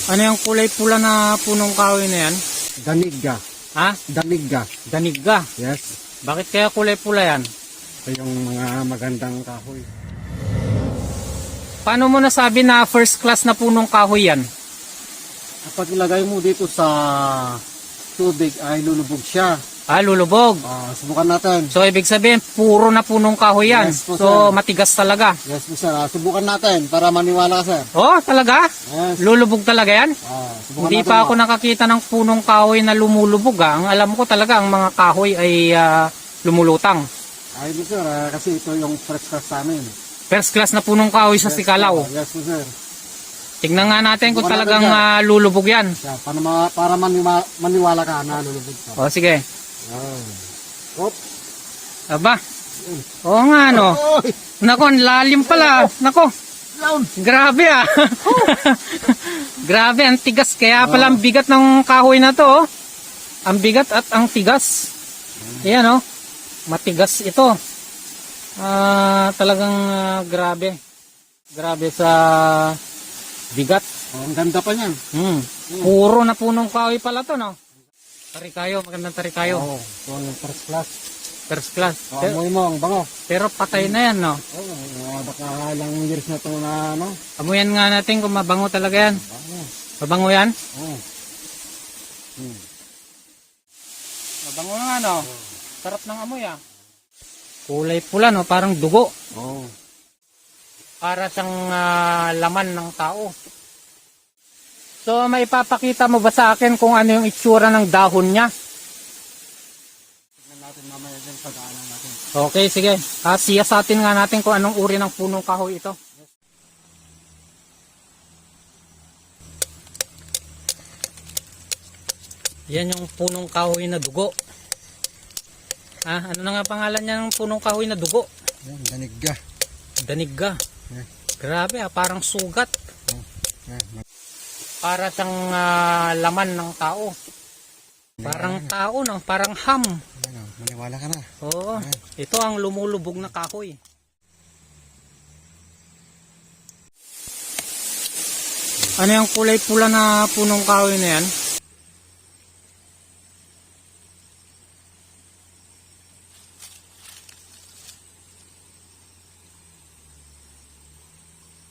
Ano yung kulay pula na punong kahoy na yan? Danigga. Ha? Danigga. Danigga. Yes. Bakit kaya kulay pula yan? Ito yung mga magandang kahoy. Paano mo nasabi na first class na punong kahoy yan? Kapag ilagay mo dito sa tubig ay lulubog siya. Ah, lulubog. Subukan natin. So, ibig sabihin, puro na punong kahoy yan. Yes po, So, sir. matigas talaga. Yes po sir. Subukan natin para maniwala ka sir. Oh, talaga? Yes. Lulubog talaga yan? Subukan Hindi natin, pa ako nakakita ng punong kahoy na lumulubog. Ang alam ko talaga, ang mga kahoy ay lumulutang. Ay po sir, kasi ito yung first class sa amin. First class na punong kahoy sa Yes, Sikalaw. Yes po sir. Tignan nga natin kung Subukan talagang natin lulubog yan. Siya, para maniwala ka na lulubog ka. O, sige. Hop. Aba. Oo nga, no. Oy! Nako, ang lalim pala. Nako. Down! Grabe Grabe, ang tigas. Kaya pala ang bigat ng kahoy na to. Oh. Ang bigat at ang tigas. Ayan, oh. Matigas ito. Talagang grabe. Grabe sa bigat. Ang ganda pa niyan. Puro na punong kahoy pala to, no? Tarikayo, magandang tarikayo. Oo, ito yung first class. First class. Amoy mo, ang bango. Pero patay na yan, no? Baka ilang years na ito na ano. Amuyan nga natin kung mabango talaga yan. Bango. Mabango yan? Oo. Mabango nga, no? Sarap ng amoy, ah. Kulay pula, no? Parang dugo. Oo. Para siyang laman ng tao. So, may ipapakita mo ba sa akin kung ano yung itsura ng dahon niya? Tignan natin mamaya din pag-aanan natin. Okay, sige. Siyasatin nga natin kung anong uri ng punong kahoy ito. Yan yung punong kahoy na dugo. Ano na nga pangalan niya ng punong kahoy na dugo? Yan, danigga. Danigga. Grabe, parang sugat. Para siyang laman ng tao. Parang tao, no? Parang ham. Maniwala ka na. Oo. Ito ang lumulubog na kahoy. Ano yung kulay pula na punong kahoy na yan?